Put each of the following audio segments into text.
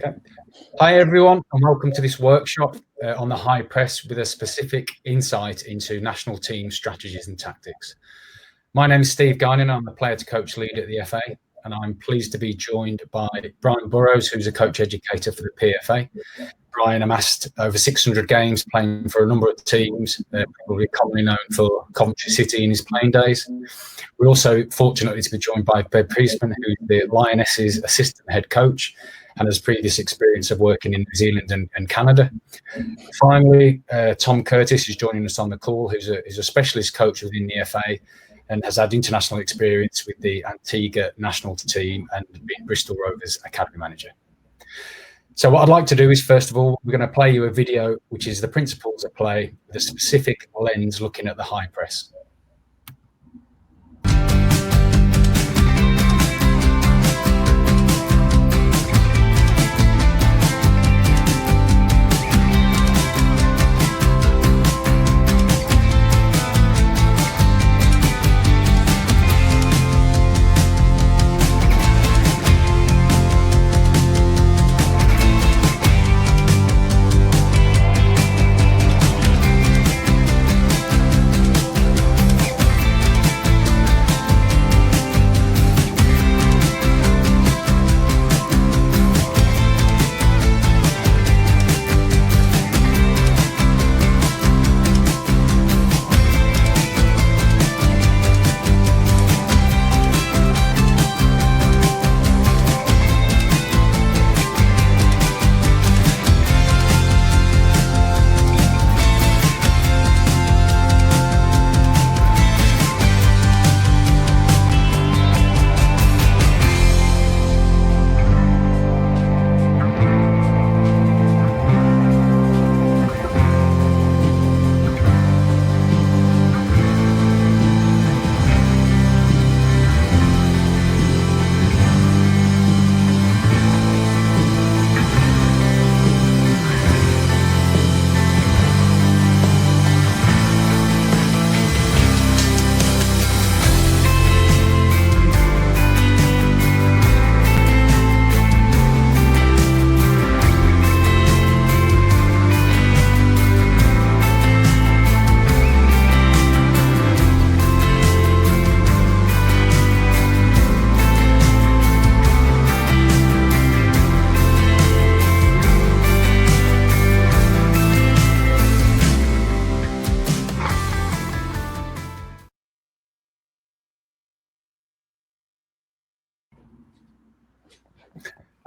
Okay. Hi, everyone, and welcome to this workshop on the high press with a specific insight into national team strategies and tactics. My name is Steve Guinan. I'm the player to coach lead at the FA, and I'm pleased to be joined by Brian Burrows, who's a coach educator for the PFA. Brian amassed over 600 games playing for a number of teams, probably commonly known for Coventry City in his playing days. We're also fortunate to be joined by Bev Priestman, who's the Lionesses assistant head coach and has previous experience of working in New Zealand and Canada. Finally, Tom Curtis is joining us on the call, who's a specialist coach within the FA and has had international experience with the Antigua national team and been Bristol Rovers academy manager. So what I'd like to do is, first of all, we're going to play you a video, which is the principles at play with a specific lens looking at the high press.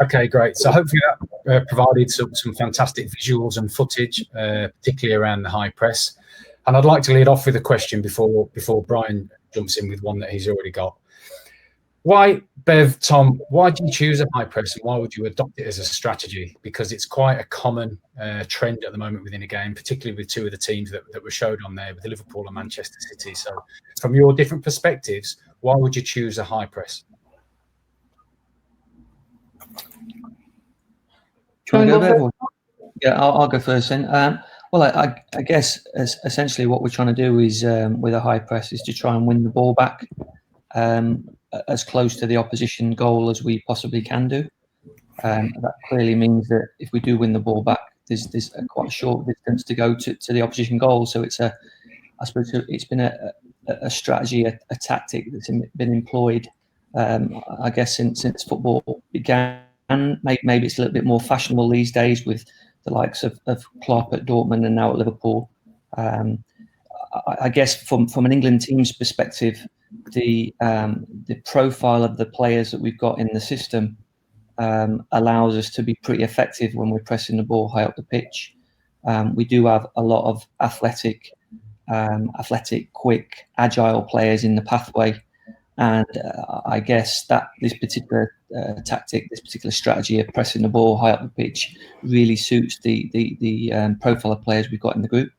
Okay, great. So hopefully that provided some fantastic visuals and footage, particularly around the high press. And I'd like to lead off with a question before Brian jumps in with one that he's already got. Why, Bev, Tom, why did you choose a high press and why would you adopt it as a strategy? Because it's quite a common trend at the moment within a game, particularly with two of the teams that were showed on there, with Liverpool and Manchester City. So from your different perspectives, why would you choose a high press? Do you want to go, Bev? Yeah, I'll go first then. Well, I guess essentially what we're trying to do is with a high press is to try and win the ball back as close to the opposition goal as we possibly can do. That clearly means that if we do win the ball back, there's quite a short distance to go to the opposition goal. So I suppose it's been a strategy, a tactic that's been employed, I guess, since football began. And maybe it's a little bit more fashionable these days with the likes of Klopp at Dortmund and now at Liverpool. I guess from an England team's perspective, the profile of the players that we've got in the system allows us to be pretty effective when we're pressing the ball high up the pitch. We do have a lot of athletic, quick, agile players in the pathway. And I guess that this particular tactic, this particular strategy of pressing the ball high up the pitch really suits the profile of players we've got in the group.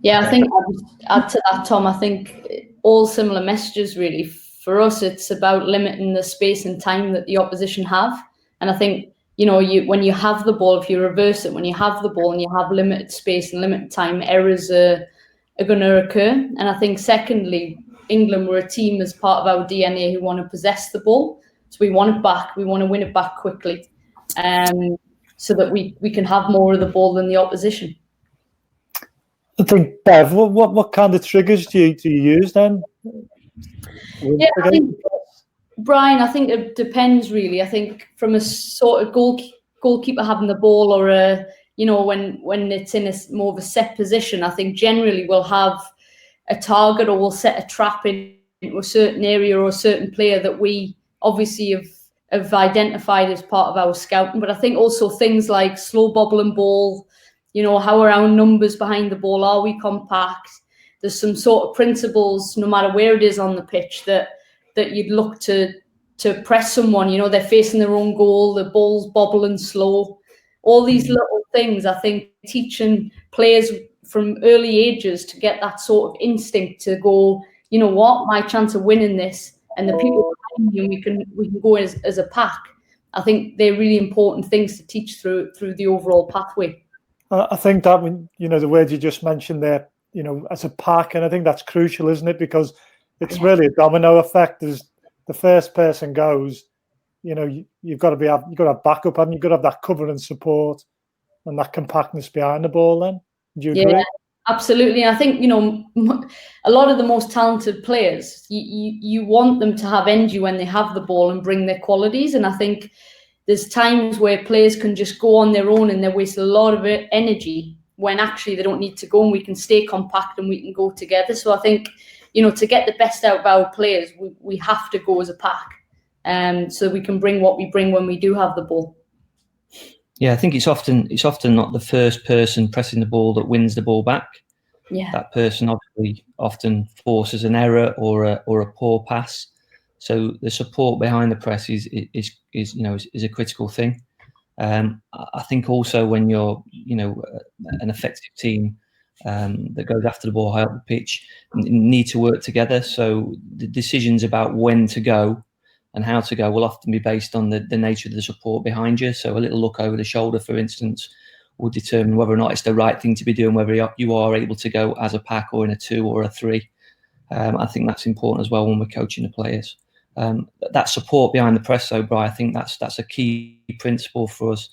Yeah, I think I'll just add to that, Tom. I think all similar messages really. For us, it's about limiting the space and time that the opposition have. And I think, when you have the ball, if you reverse it, when you have the ball and you have limited space and limited time, errors are going to occur. And I think secondly, England were a team as part of our DNA who want to possess the ball. So we want it back. We want to win it back quickly, so that we can have more of the ball than the opposition. I think, Bev, what kind of triggers do you use then? Yeah, I think, Brian, I think it depends really. I think from a sort of goalkeeper having the ball, or when it's in a more of a set position, I think generally we'll have a target, or we'll set a trap into a certain area or a certain player that we obviously have identified as part of our scouting. But I think also things like slow bobbling ball, how are our numbers behind the ball? Are we compact? There's some sort of principles, no matter where it is on the pitch, that you'd look to press someone. They're facing their own goal, the ball's bobbling slow. All these little things, I think, teaching players from early ages to get that sort of instinct to go, you know what, my chance of winning this, and the people behind me, we can go as a pack. I think they're really important things to teach through the overall pathway. I think that the word you just mentioned there, as a pack, and I think that's crucial, isn't it? Because it's really a domino effect. As the first person goes, you've got to have backup, and you've got to have that cover and support and that compactness behind the ball. Then, do you agree? Yeah, absolutely. And I think a lot of the most talented players, you want them to have energy when they have the ball and bring their qualities. And I think there's times where players can just go on their own and they waste a lot of energy when actually they don't need to go, and we can stay compact and we can go together. So I think, to get the best out of our players, we have to go as a pack, so we can bring what we bring when we do have the ball. Yeah, I think it's often not the first person pressing the ball that wins the ball back. Yeah, that person often forces an error or a poor pass. So the support behind the press is a critical thing. I think also when you're an effective team that goes after the ball high up the pitch, need to work together. So the decisions about when to go and how to go will often be based on the nature of the support behind you. So a little look over the shoulder, for instance, will determine whether or not it's the right thing to be doing, whether you are able to go as a pack or in a 2 or a 3. I think that's important as well when we're coaching the players. That support behind the press, though, Brian, I think that's a key principle for us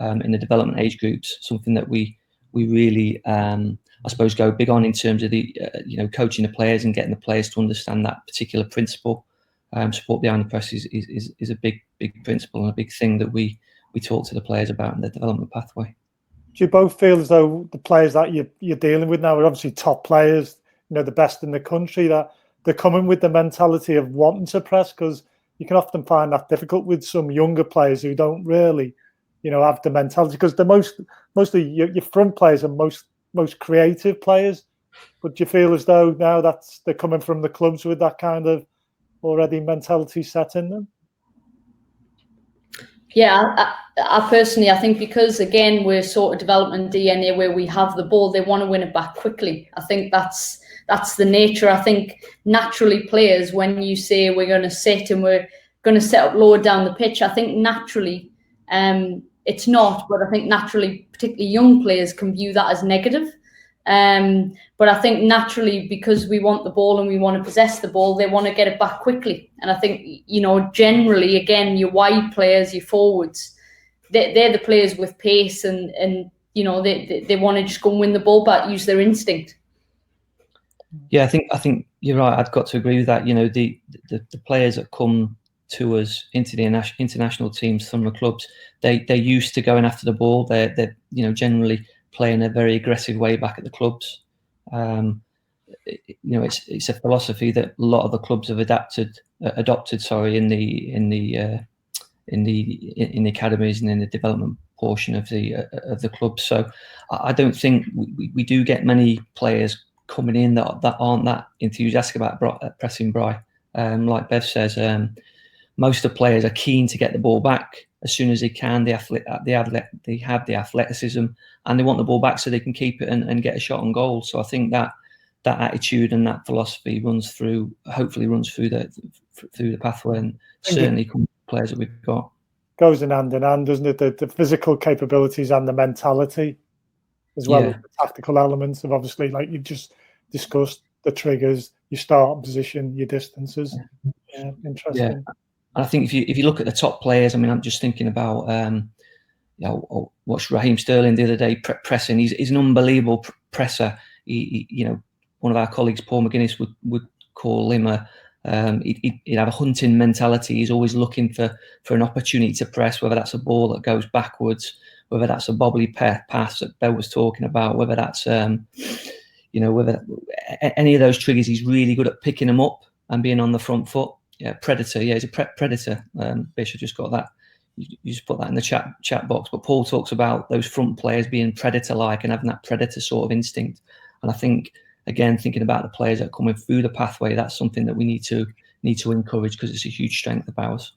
in the development age groups. Something that we really, I suppose, go big on in terms of the coaching the players and getting the players to understand that particular principle. Support behind the press is a big principle and a big thing that we talk to the players about in the development pathway. Do you both feel as though the players that you're dealing with now are obviously top players, the best in the country, that they're coming with the mentality of wanting to press? Because you can often find that difficult with some younger players who don't really, have the mentality. Because mostly your front players are most creative players. But do you feel as though now they're coming from the clubs with that kind of already mentality set in them? Yeah, I personally, I think because, again, we're sort of developing DNA where we have the ball, they want to win it back quickly. I think that's the nature. I think naturally players, when you say we're going to sit and we're going to set up lower down the pitch, I think naturally it's not, but I think naturally, particularly young players can view that as negative. But I think naturally, because we want the ball and we want to possess the ball, they want to get it back quickly. And I think, generally, again, your wide players, your forwards, they're the players with pace and they want to just go and win the ball back, use their instinct. Yeah, I think you're right. I've got to agree with that. The players that come to us into the international teams from the clubs, they're used to going after the ball. They're generally playing a very aggressive way back at the clubs. It's a philosophy that a lot of the clubs have adopted. In the academies and in the development portion of the club. So I don't think we do get many players coming in that aren't that enthusiastic about pressing Bry. Like Bev says, most of the players are keen to get the ball back as soon as they can. They have the athleticism and they want the ball back so they can keep it and get a shot on goal. So I think that attitude and that philosophy hopefully runs through the pathway, and certainly players that we've got. Goes in hand, doesn't it? The physical capabilities and the mentality, as well as the tactical elements of, obviously, like you've just discussed, the triggers, your start position, your distances. Yeah, interesting. I think if you look at the top players, I mean, I'm just thinking about I watched Raheem Sterling the other day pressing. He's an unbelievable presser. One of our colleagues, Paul McGuinness, would call him he'd have a hunting mentality. He's always looking for an opportunity to press, whether that's a ball that goes backwards, whether that's a bobbly pass that Bev was talking about, whether that's whether any of those triggers. He's really good at picking them up and being on the front foot. Yeah, predator. Yeah, he's a predator. Bishop just got that. You just put that in the chat box. But Paul talks about those front players being predator-like and having that predator sort of instinct. And I think, again, thinking about the players that are coming through the pathway, that's something that we need to encourage, because it's a huge strength of ours.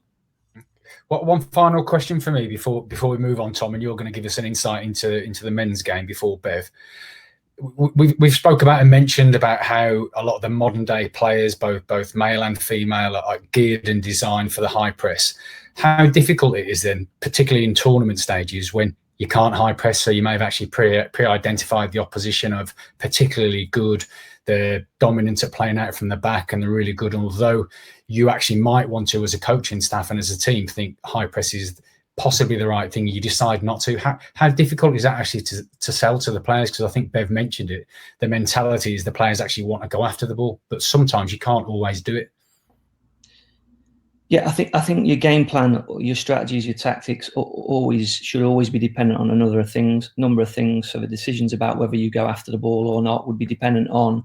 One final question for me before we move on, Tom, and you're going to give us an insight into the men's game before Bev. We've spoke about and mentioned about how a lot of the modern day players, both male and female, are geared and designed for the high press. How difficult it is then, particularly in tournament stages, when you can't high press, so you may have actually pre-identified the opposition of particularly good, they're dominant at playing out from the back, and they're really good. And although you actually might want to, as a coaching staff and as a team, think high press is possibly the right thing, you decide not to. How difficult is that actually to sell to the players? Because I think Bev mentioned it, the mentality is the players actually want to go after the ball, but sometimes you can't always do it. Yeah, I think your game plan, your strategies, your tactics should always be dependent on a number of things. So the decisions about whether you go after the ball or not would be dependent on,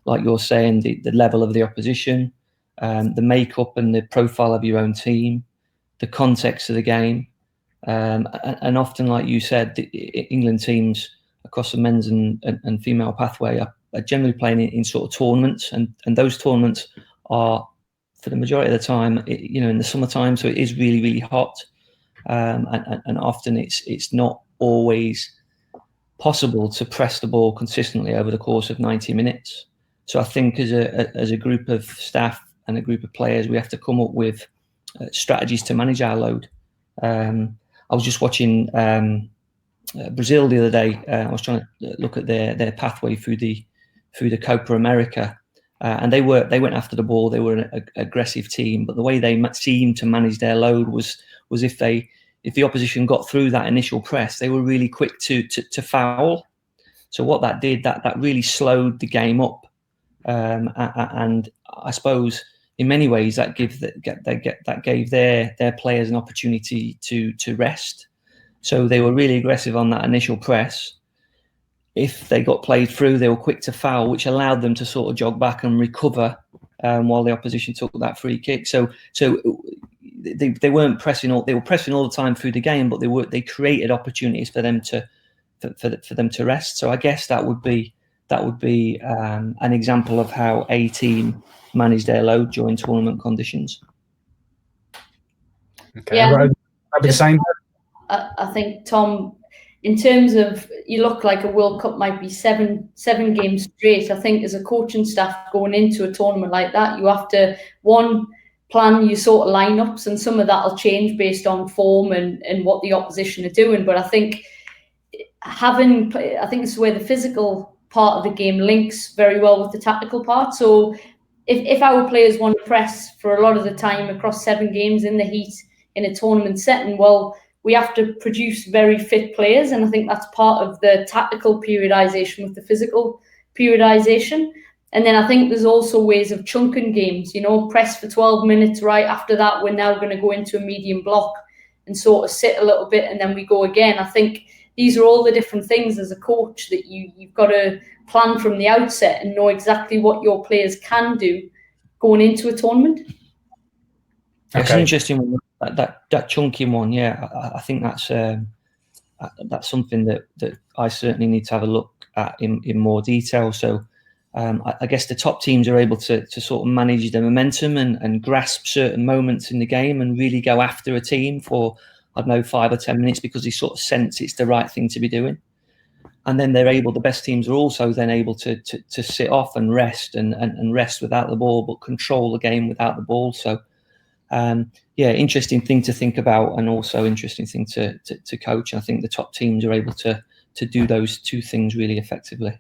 like you're saying, the level of the opposition, the makeup and the profile of your own team, the context of the game. And often, like you said, the England teams across the men's and female pathway are generally playing in sort of tournaments, and those tournaments are, for the majority of the time, in the summertime, so it is really, really hot, and often it's not always possible to press the ball consistently over the course of 90 minutes. So I think as a group of staff and a group of players, we have to come up with strategies to manage our load. I was just watching Brazil the other day. I was trying to look at their pathway through the Copa America, and they went after the ball. They were an aggressive team, but the way they seemed to manage their load was if the opposition got through that initial press, they were really quick to foul. So what that did, that really slowed the game up, and I suppose in many ways that gave their players an opportunity to rest. So they were really aggressive on that initial press. If they got played through, they were quick to foul, which allowed them to sort of jog back and recover while the opposition took that free kick. So they weren't pressing all. They were pressing all the time through the game, but they created opportunities for them to rest. So I guess that would be an example of how a team manage their load during tournament conditions. Okay, yeah. I'd be the same. I think, Tom, in terms of, you look like a World Cup might be seven games straight. I think as a coaching staff going into a tournament like that, you have to, one, plan your sort of lineups, and some of that will change based on form and what the opposition are doing. But I think it's where the physical part of the game links very well with the tactical part. So if our players want to press for a lot of the time across 7 games in the heat in a tournament setting, well, we have to produce very fit players, and I think that's part of the tactical periodization with the physical periodization. And then I think there's also ways of chunking games, press for 12 minutes, right? After that, we're now going to go into a medium block and sort of sit a little bit, and then we go again. I think these are all the different things as a coach that you've got to plan from the outset and know exactly what your players can do going into a tournament. Okay. It's an interesting one, that chunking one. Yeah, I think that's something that I certainly need to have a look at in more detail. So I guess the top teams are able to sort of manage the momentum and grasp certain moments in the game and really go after a team for, I don't know, 5 or 10 minutes, because they sort of sense it's the right thing to be doing. And then the best teams are also then able to sit off and rest and rest without the ball, but control the game without the ball. So, interesting thing to think about, and also interesting thing to coach. I think the top teams are able to do those 2 things really effectively.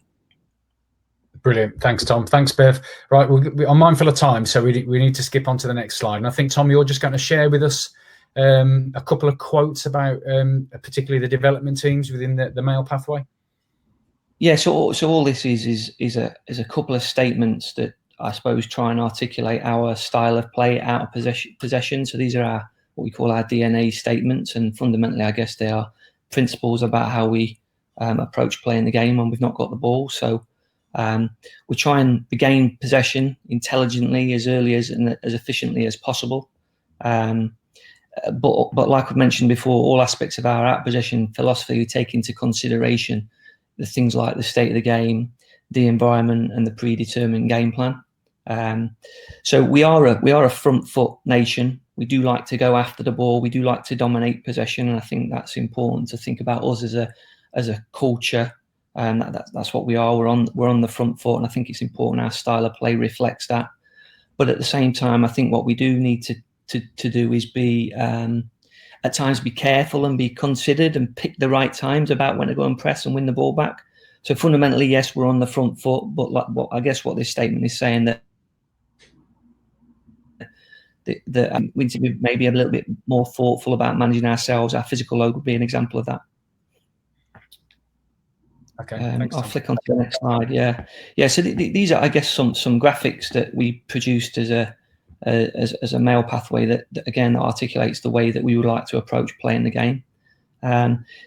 Brilliant. Thanks, Tom. Thanks, Bev. Right, I'm mindful of time, so we need to skip on to the next slide. And I think, Tom, you're just going to share with us a couple of quotes about particularly the development teams within the male pathway. Yeah. So all this is a couple of statements that I suppose try and articulate our style of play out of possession. So these are what we call our DNA statements, and fundamentally, I guess they are principles about how we approach playing the game when we've not got the ball. So we try and regain possession intelligently, as early as and as efficiently as possible. But like I've mentioned before, all aspects of our out possession philosophy we take into consideration the things like the state of the game, the environment, and the predetermined game plan. So we are a front foot nation. We do like to go after the ball. We do like to dominate possession, and I think that's important to think about us as a culture. That's what we are. We're on the front foot, and I think it's important our style of play reflects that. But at the same time, I think what we do need to do is be at times be careful and be considered and pick the right times about when to go and press and win the ball back. So fundamentally, yes, we're on the front foot, but I guess what this statement is saying that we need to be maybe a little bit more thoughtful about managing ourselves. Our physical load would be an example of that. Okay, thanks, I'll flick on to the next slide. Yeah. So these are, I guess, some graphics that we produced as a male pathway that again articulates the way that we would like to approach playing the game.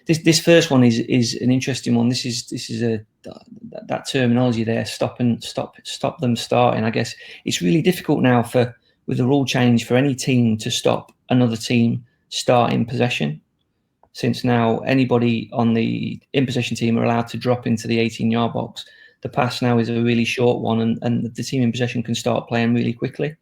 This first one is an interesting one. This is that terminology there. Stop them starting. I guess it's really difficult now with the rule change for any team to stop another team starting possession. Since now anybody on the in possession team are allowed to drop into the 18-yard box, the pass now is a really short one, and the team in possession can start playing really quickly.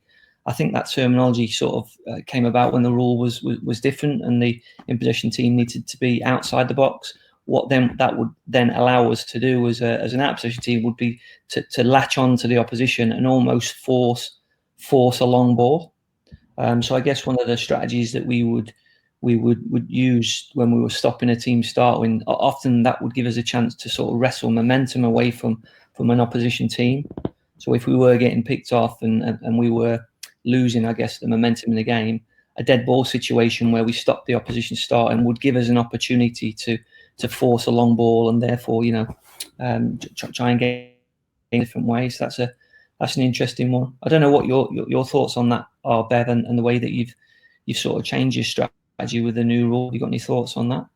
I think that terminology sort of came about when the rule was different, and the in possession team needed to be outside the box. What that would then allow us to do as an out possession team would be to latch on to the opposition and almost force a long ball. So I guess one of the strategies that we would use when we were stopping a team starting, often that would give us a chance to sort of wrestle momentum away from an opposition team. So if we were getting picked off and we were losing, I guess, the momentum in the game, a dead ball situation where we stopped the opposition starting would give us an opportunity to force a long ball and therefore, try and get in different ways. That's an interesting one. I don't know what your thoughts on that are, Bev, and the way that you've sort of changed your strategy with the new rule. You got any thoughts on that?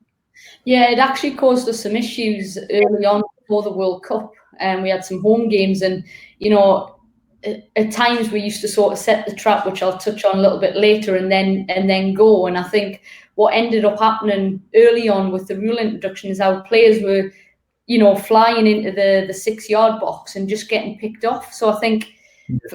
Yeah, it actually caused us some issues early on before the World Cup, and we had some home games, and at times we used to sort of set the trap, which I'll touch on a little bit later, and then go. And I think what ended up happening early on with the rule introduction is our players were, flying into the 6-yard box and just getting picked off. So I think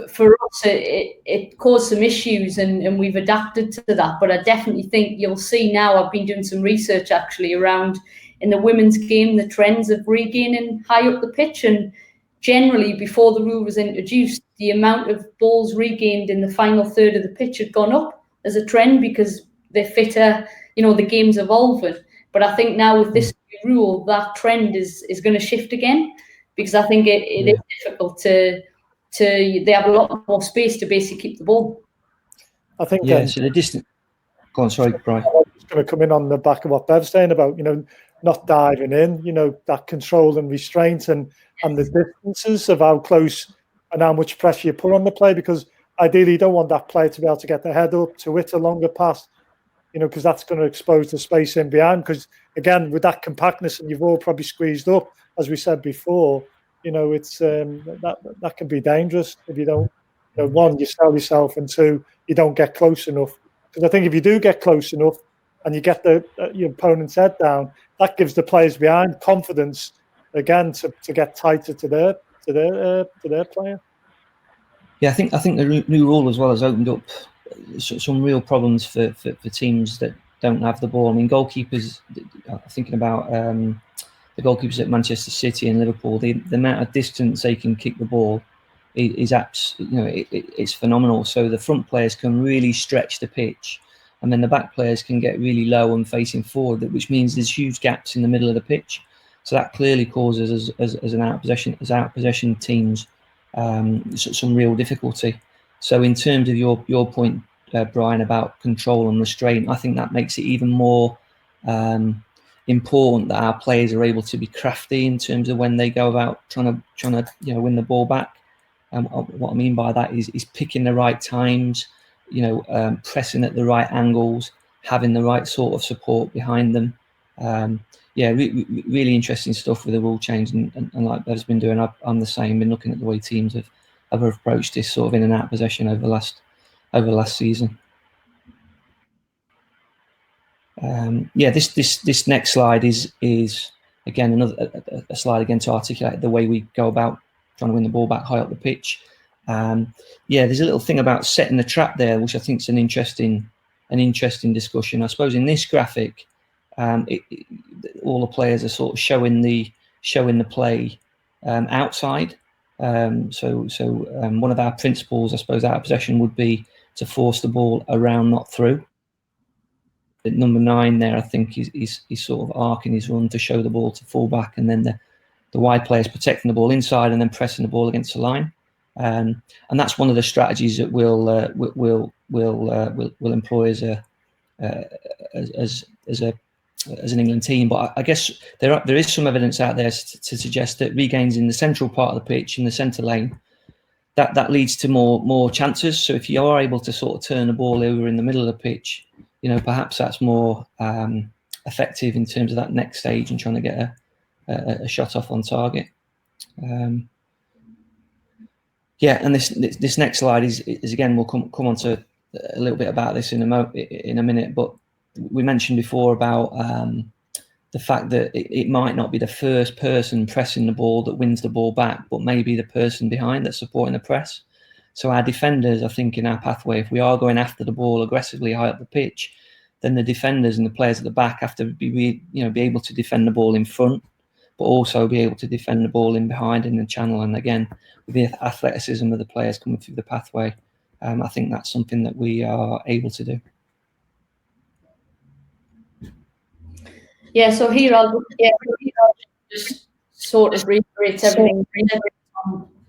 for us, it caused some issues, and we've adapted to that. But I definitely think you'll see now, I've been doing some research actually around in the women's game, the trends of regaining high up the pitch. And generally, before the rule was introduced, the amount of balls regained in the final third of the pitch had gone up as a trend because they're fitter, the game's evolving. But I think now with this new rule, that trend is going to shift again, because I think it is difficult they have a lot more space to basically keep the ball. I think so the distance. Go on, sorry, Brian. I'm just going to come in on the back of what Bev's saying about, not diving in, that control and restraint and the distances of how close and how much pressure you put on the play, because ideally you don't want that player to be able to get their head up to hit a longer pass, because that's going to expose the space in behind. Because again, with that compactness and you've all probably squeezed up, as we said before, it's that can be dangerous if you don't. One, you sell yourself, and two, you don't get close enough. Because I think if you do get close enough and you get your opponent's head down, that gives the players behind confidence again to get tighter to their player. Yeah, I think the new rule as well has opened up some real problems for teams that don't have the ball. I mean, goalkeepers. Thinking about the goalkeepers at Manchester City and Liverpool, the amount of distance they can kick the ball is it's phenomenal. So the front players can really stretch the pitch, and then the back players can get really low and facing forward, which means there's huge gaps in the middle of the pitch. So that clearly causes as out possession teams some real difficulty. So in terms of your point, Brian, about control and restraint, I think that makes it even more important that our players are able to be crafty in terms of when they go about trying to win the ball back. And what I mean by that is picking the right times, pressing at the right angles, having the right sort of support behind them. Really interesting stuff with the rule change, and like Bev's been doing, I'm the same. Been looking at the way teams have approached this sort of in and out possession over the last season. This next slide is again another a slide again to articulate the way we go about trying to win the ball back high up the pitch. There's a little thing about setting the trap there, which I think is an interesting discussion. I suppose in this graphic, all the players are sort of showing the play outside. So one of our principles, I suppose, out of possession would be to force the ball around, not through. At number 9 there, I think he's sort of arcing his run to show the ball to full back, and then the wide players protecting the ball inside and then pressing the ball against the line. And that's one of the strategies that we'll employ as an England team. But I guess there is some evidence out there to suggest that regains in the central part of the pitch, in the centre lane, that leads to more chances. So if you are able to sort of turn the ball over in the middle of the pitch, perhaps that's more effective in terms of that next stage and trying to get a shot off on target. And this next slide is again, we'll come on to a little bit about this in a minute, but we mentioned before about the fact that it might not be the first person pressing the ball that wins the ball back, but maybe the person behind that's supporting the press. So our defenders, I think, in our pathway, if we are going after the ball aggressively high up the pitch, then the defenders and the players at the back have to be able to defend the ball in front, but also be able to defend the ball in behind in the channel. And again, with the athleticism of the players coming through the pathway, I think that's something that we are able to do. Yeah, so here I'll just sort of reiterate everything.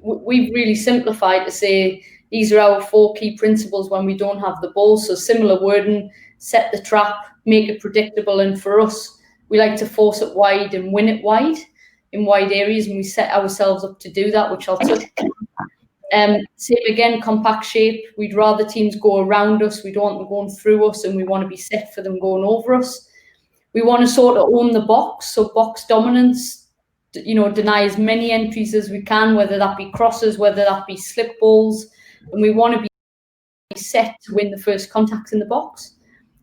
We've really simplified to say these are our 4 key principles when we don't have the ball. So similar wording: set the trap, make it predictable, and for us, we like to force it wide and win it wide in wide areas, and we set ourselves up to do that, which I'll touch on. Same again, compact shape. We'd rather teams go around us. We don't want them going through us, and we want to be set for them going over us. We want to sort of own the box, so box dominance, deny as many entries as we can, whether that be crosses, whether that be slip balls, and we want to be set to win the first contacts in the box.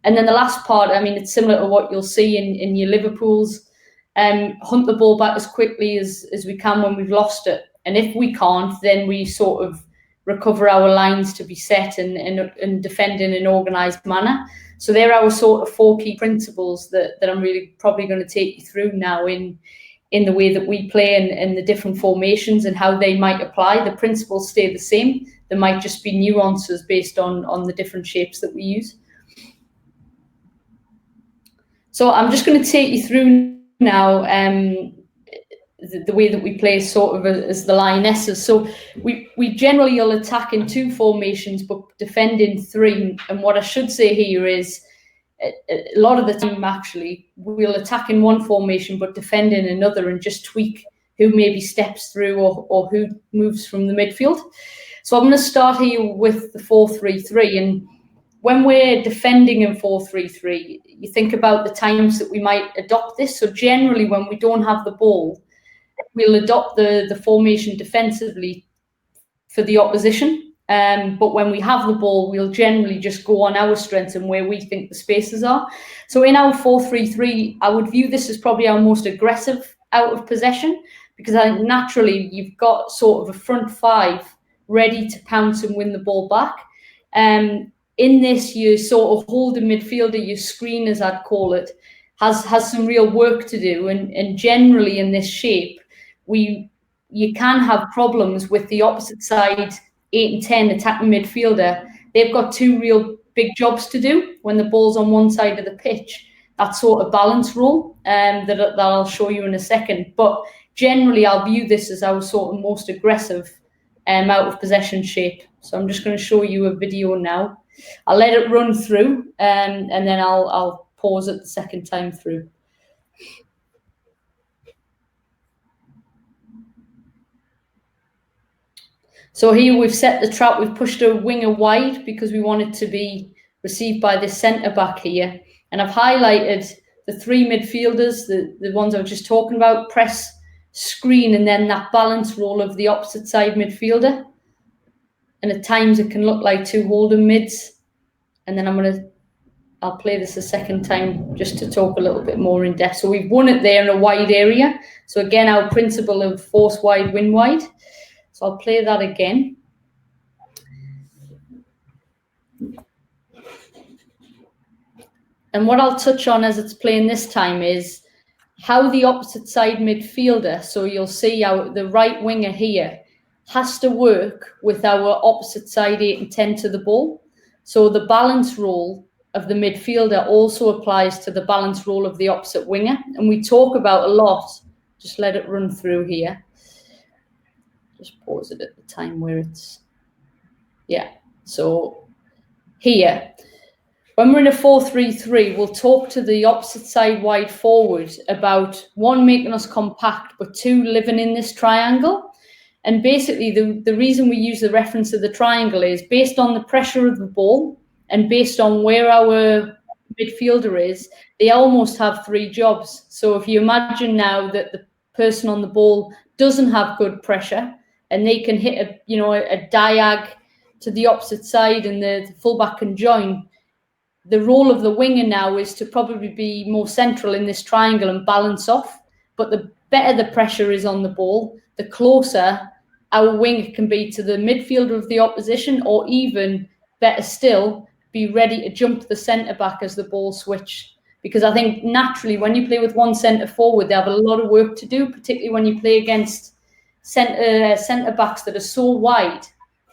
And then the last part, it's similar to what you'll see in your Liverpools, hunt the ball back as quickly as we can when we've lost it. And if we can't, then we sort of recover our lines to be set and defend in an organised manner. So they're our sort of 4 key principles that I'm really probably going to take you through now in the way that we play and the different formations and how they might apply. The principles stay the same. There might just be nuances based on the different shapes that we use. So I'm just going to take you through now the way that we play sort of as the Lionesses. So we generally will attack in 2 formations, but defend in 3. And what I should say here is a lot of the time, actually, we'll attack in 1 formation, but defend in another and just tweak who maybe steps through or who moves from the midfield. So I'm going to start here with the 4-3-3. And when we're defending in 4-3-3, you think about the times that we might adopt this. So generally, when we don't have the ball, we'll adopt the formation defensively for the opposition. But when we have the ball, we'll generally just go on our strengths and where we think the spaces are. So in our 4-3-3, I would view this as probably our most aggressive out of possession, because I think naturally you've got sort of a front 5 ready to pounce and win the ball back. In this, you sort of hold a midfielder, your screen, as I'd call it, has some real work to do. And generally in this shape, you can have problems with the opposite side, 8 and 10 attacking midfielder. They've got 2 real big jobs to do when the ball's on one side of the pitch. that sort of balance role that I'll show you in a second. But generally, I'll view this as our sort of most aggressive out of possession shape. So I'm just going to show you a video now. I'll let it run through, and then I'll pause it the second time through. So here we've set the trap. We've pushed a winger wide because we want it to be received by this centre back here. And I've highlighted the three midfielders, the ones I was just talking about: press, screen, and then that balance role of the opposite side midfielder. And at times it can look like two holding mids. And then I'll play this a second time just to talk a little bit more in depth. So we've won it there in a wide area. So again, our principle of force wide, win wide. So I'll play that again. And what I'll touch on as it's playing this time is how the opposite side midfielder, so you'll see how the right winger here has to work with our opposite side 8 and 10 to the ball. So the balance role of the midfielder also applies to the balance role of the opposite winger. And we talk about a lot, just let it run through here. Just pause it at the time where it's, yeah. So here, when we're in a 4-3-3, we'll talk to the opposite side wide forward about, one, making us compact, but two, living in this triangle. And basically, the reason we use the reference of the triangle is based on the pressure of the ball and based on where our midfielder is, they almost have three jobs. So if you imagine now that the person on the ball doesn't have good pressure and they can hit a diag to the opposite side and the fullback can join, the role of the winger now is to probably be more central in this triangle and balance off. But the better the pressure is on the ball, the closer our winger can be to the midfielder of the opposition, or even better still, be ready to jump the centre back as the ball switch. Because I think naturally when you play with one centre forward, they have a lot of work to do, particularly when you play against centre backs that are so wide.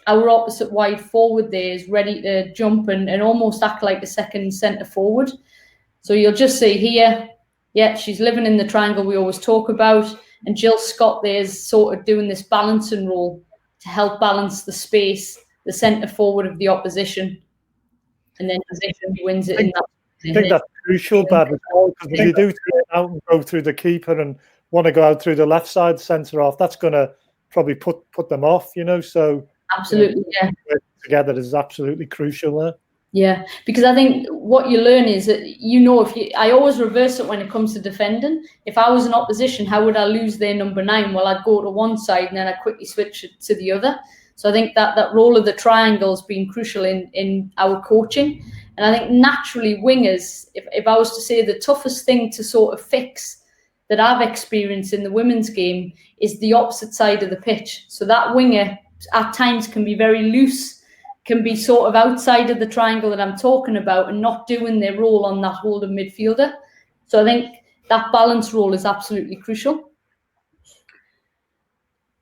Our opposite wide forward there is ready to jump and almost act like a second centre forward. So you'll just see here, yeah, she's living in the triangle we always talk about. And Jill Scott there is sort of doing this balancing role to help balance the space, the centre forward of the opposition. And then position wins it in that. I think that's crucial, Bev, as well, because if you do turn out and go through the keeper and want to go out through the left side centre half, that's going to probably put them off, so absolutely, yeah. Together is absolutely crucial there. Yeah, because I think what you learn is that, I always reverse it when it comes to defending. If I was in opposition, how would I lose their number 9? Well, I'd go to one side and then I'd quickly switch it to the other. So I think that role of the triangle has been crucial in our coaching. And I think naturally wingers, if I was to say the toughest thing to sort of fix that I've experienced in the women's game is the opposite side of the pitch. So that winger at times can be very loose, can be sort of outside of the triangle that I'm talking about and not doing their role on that holding midfielder. So I think that balance role is absolutely crucial.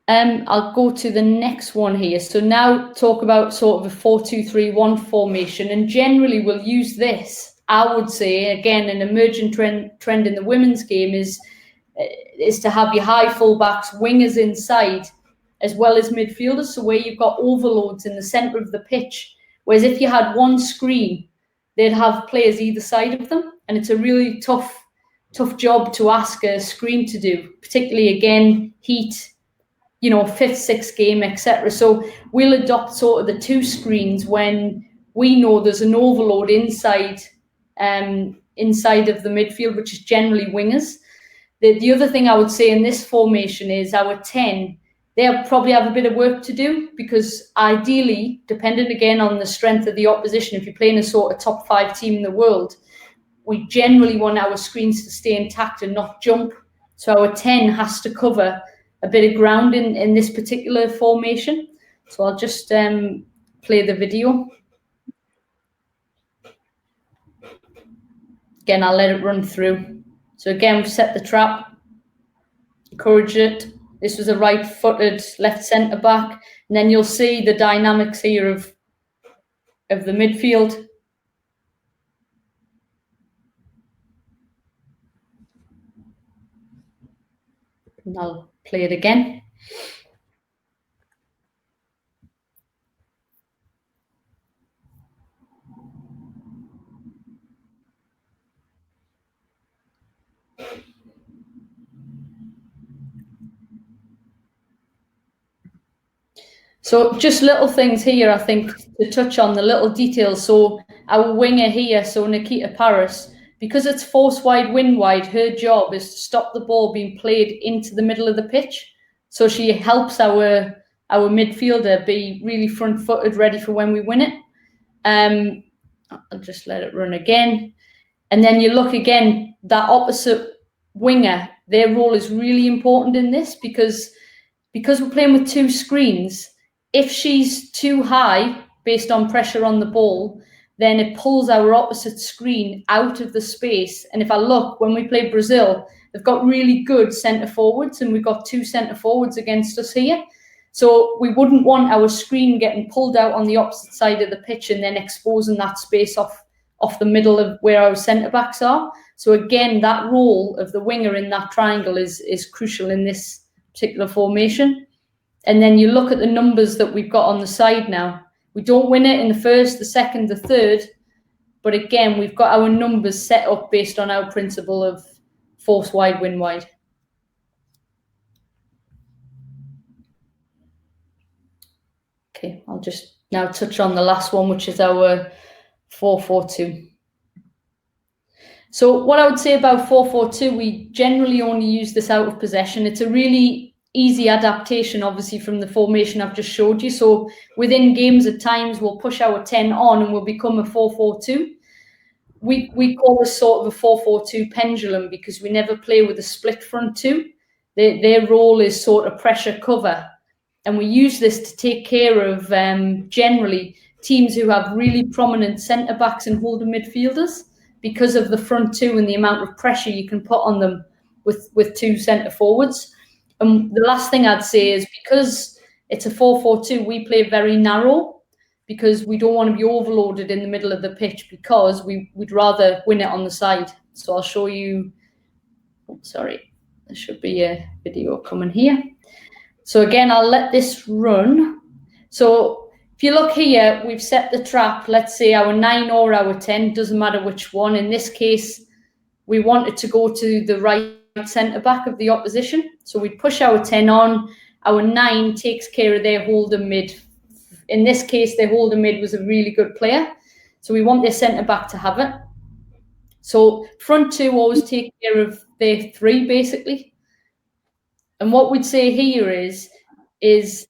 I'll go to the next one here. So now talk about sort of a 4-2-3-1 formation, and generally we'll use this. I would say, again, an emerging trend in the women's game is to have your high fullbacks, wingers inside, as well as midfielders, so where you've got overloads in the centre of the pitch. Whereas if you had one screen, they'd have players either side of them, and it's a really tough job to ask a screen to do, particularly, again, heat, 5th, 6th game, etc. So we'll adopt sort of the two screens when we know there's an overload inside of the midfield, which is generally wingers. The other thing I would say in this formation is our 10, they'll probably have a bit of work to do, because ideally, dependent again on the strength of the opposition, if you're playing a sort of top 5 team in the world, we generally want our screens to stay intact and not jump. So our 10 has to cover a bit of ground in this particular formation. So I'll just play the video. Again, I'll let it run through. So again, we've set the trap, encourage it. This was a right-footed left centre back. And then you'll see the dynamics here of the midfield. And I'll play it again. So just little things here, I think, to touch on the little details. So our winger here, so Nikita Paris, because it's force wide, wind wide, her job is to stop the ball being played into the middle of the pitch. So she helps our midfielder be really front footed, ready for when we win it. I'll just let it run again. And then you look again, that opposite winger, their role is really important in this because we're playing with two screens. If she's too high based on pressure on the ball, then it pulls our opposite screen out of the space. And if I look, when we play Brazil, they've got really good centre forwards, and we've got two centre forwards against us here. So we wouldn't want our screen getting pulled out on the opposite side of the pitch and then exposing that space off the middle of where our centre backs are. So again, that role of the winger in that triangle is crucial in this particular formation. And then you look at the numbers that we've got on the side now. We don't win it in the first, the second, the third. But again, we've got our numbers set up based on our principle of force wide, win wide. Okay, I'll just now touch on the last one, which is our 4-4-2. So what I would say about 4-4-2, we generally only use this out of possession. It's a really easy adaptation, obviously, from the formation I've just showed you. So within games at times, we'll push our 10 on and we'll become a 4-4-2. We call this sort of a 4-4-2 pendulum because we never play with a split front two. Their role is sort of pressure cover. And we use this to take care of generally teams who have really prominent centre-backs and holding midfielders because of the front two and the amount of pressure you can put on them with two centre-forwards. And the last thing I'd say is because it's a 4-4-2, we play very narrow because we don't want to be overloaded in the middle of the pitch because we'd rather win it on the side. So I'll show you, sorry, there should be a video coming here. So again, I'll let this run. So if you look here, we've set the trap, let's say our 9 or our 10, doesn't matter which one. In this case, we want it to go to the right centre back of the opposition. So we push our 10 on, our 9 takes care of their holding mid. In this case, their holding mid was a really good player. So we want their centre back to have it. So front two always take care of their 3 basically. And what we'd say here is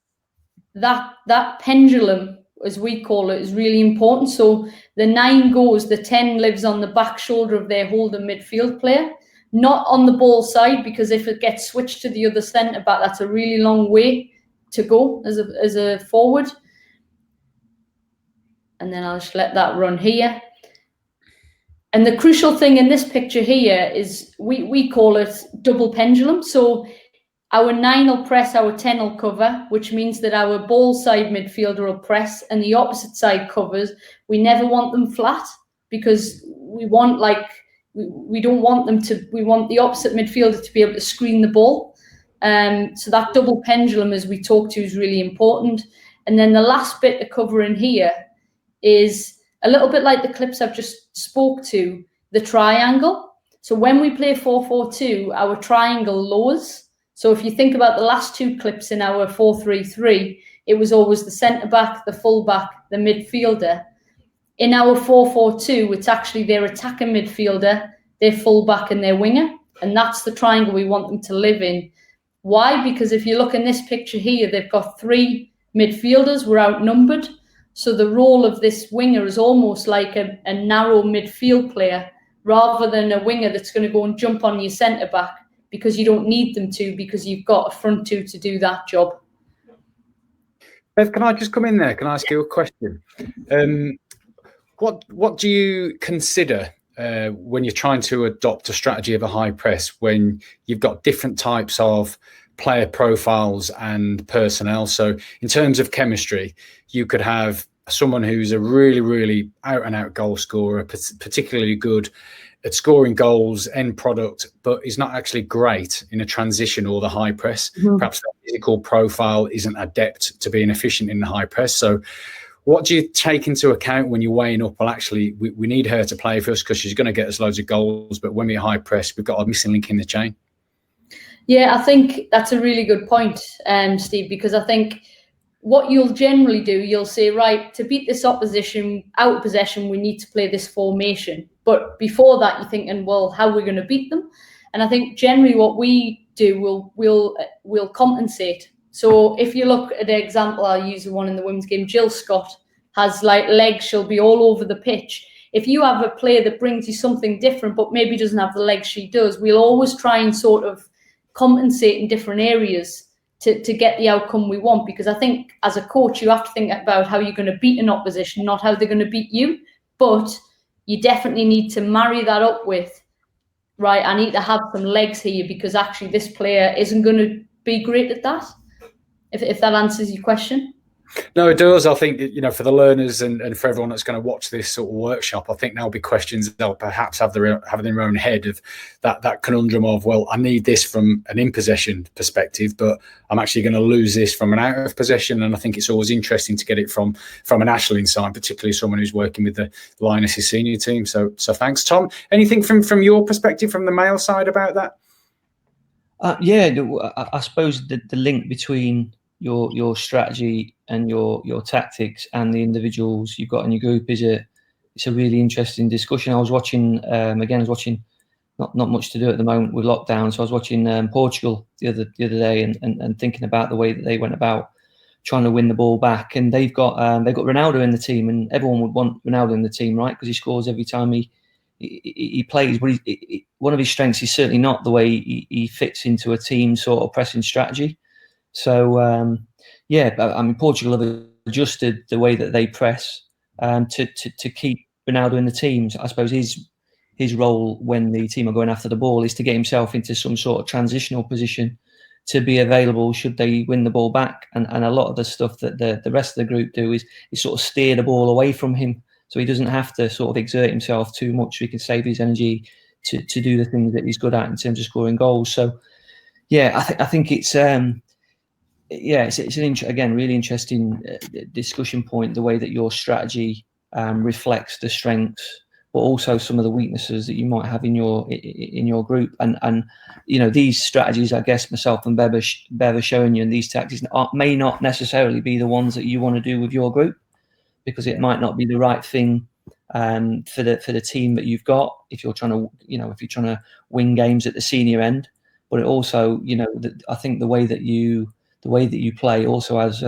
that pendulum, as we call it, is really important. So the 9 goes, the 10 lives on the back shoulder of their holding midfield player, not on the ball side, because if it gets switched to the other centre back, that's a really long way to go as a forward. And then I'll just let that run here. And the crucial thing in this picture here is we call it double pendulum. So our 9 will press, our 10 will cover, which means that our ball side midfielder will press and the opposite side covers. We never want them flat because we want we don't want them to, we want the opposite midfielder to be able to screen the ball. So that double pendulum, as we talked to, is really important. And then the last bit to cover in here is a little bit like the clips I've just spoke to, the triangle. So when we play 4-4-2, our triangle lowers. So if you think about the last 2 clips in our 4-3-3, it was always the centre-back, the full-back, the midfielder. In our 4-4-2, it's actually their attacking midfielder, their full-back and their winger. And that's the triangle we want them to live in. Why? Because if you look in this picture here, they've got 3 midfielders, we're outnumbered. So the role of this winger is almost like a narrow midfield player rather than a winger that's going to go and jump on your centre-back, because you don't need them to, because you've got a front 2 to do that job. Bev, can I just come in there? Can I ask you a question? What do you consider when you're trying to adopt a strategy of a high press when you've got different types of player profiles and personnel? So in terms of chemistry, you could have someone who's a really, really out-and-out goal scorer, particularly good at scoring goals, end product, but is not actually great in a transition or the high press. Perhaps that physical profile isn't adept to being efficient in the high press. So what do you take into account when you're weighing up, well, actually, we need her to play for us because she's going to get us loads of goals, but when we high press, we've got a missing link in the chain? Yeah, I think that's a really good point, Steve, because I think what you'll generally do, you'll say, right, to beat this opposition out of possession, we need to play this formation. But before that, you're thinking, well, how are we going to beat them? And I think generally what we do, we'll compensate. So if you look at the example, I'll use the one in the women's game, Jill Scott has like legs, she'll be all over the pitch. If you have a player that brings you something different, but maybe doesn't have the legs she does, we'll always try and sort of compensate in different areas to get the outcome we want. Because I think as a coach, you have to think about how you're going to beat an opposition, not how they're going to beat you. But you definitely need to marry that up with, right, I need to have some legs here because actually this player isn't going to be great at that. If that answers your question. No, it does. I think, for the learners and for everyone that's going to watch this sort of workshop, I think there'll be questions they'll perhaps have in their own head of that conundrum of, well, I need this from an in-possession perspective, but I'm actually going to lose this from an out-of-possession. And I think it's always interesting to get it from an Ashling side, particularly someone who's working with the Lionesses senior team. So thanks, Tom. Anything from your perspective, from the male side about that? I suppose the link between your strategy and your tactics and the individuals you've got in your group it's a really interesting discussion. I was watching not much to do at the moment with lockdown, so I was watching Portugal the other day and thinking about the way that they went about trying to win the ball back. And they've got Ronaldo in the team, and everyone would want Ronaldo in the team, right? Because he scores every time he plays. But one of his strengths is certainly not the way he fits into a team sort of pressing strategy. So Portugal have adjusted the way that they press to keep Ronaldo in the teams. I suppose his role when the team are going after the ball is to get himself into some sort of transitional position to be available should they win the ball back. And a lot of the stuff that the rest of the group do is sort of steer the ball away from him, so he doesn't have to sort of exert himself too much, so he can save his energy to do the things that he's good at in terms of scoring goals. So I think it's an really interesting discussion point, the way that your strategy reflects the strengths, but also some of the weaknesses that you might have in your group. And these strategies, I guess myself and Bev are showing you, and these tactics may not necessarily be the ones that you want to do with your group, because it might not be the right thing for the team that you've got if you're trying to win games at the senior end. But it also, I think the way that you play also has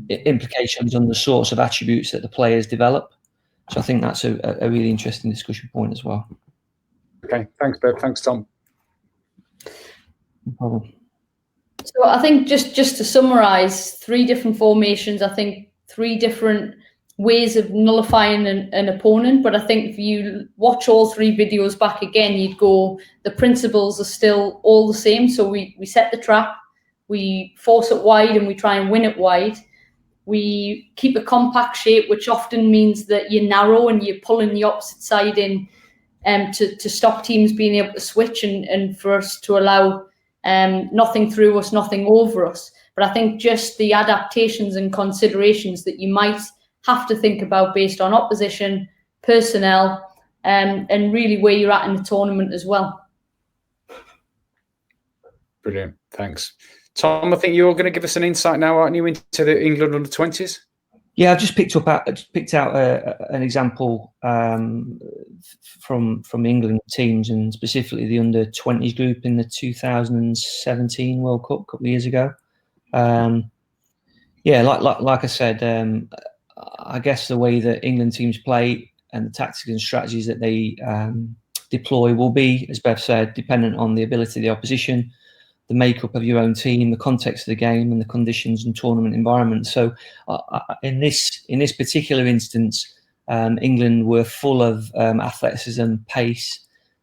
implications on the sorts of attributes that the players develop. So I think that's a really interesting discussion point as well. Okay, thanks, Bev. Thanks, Tom. No problem. So I think just to summarise, 3 different formations. I think 3 different ways of nullifying an opponent. But I think if you watch all 3 videos back again, you'd go, the principles are still all the same. So we set the trap. We force it wide and we try and win it wide. We keep a compact shape, which often means that you're narrow and you're pulling the opposite side in to stop teams being able to switch and for us to allow nothing through us, nothing over us. But I think just the adaptations and considerations that you might have to think about based on opposition, personnel, and really where you're at in the tournament as well. Brilliant. Thanks. Tom, I think you're going to give us an insight now, aren't you, into the England under-20s? Yeah, I've just picked out an example from England teams, and specifically the under-20s group in the 2017 World Cup a couple of years ago. Like I said, I guess the way that England teams play and the tactics and strategies that they deploy will be, as Bev said, dependent on the ability of the opposition, the makeup of your own team, the context of the game, and the conditions and tournament environment. So, in this particular instance, England were full of athleticism, pace,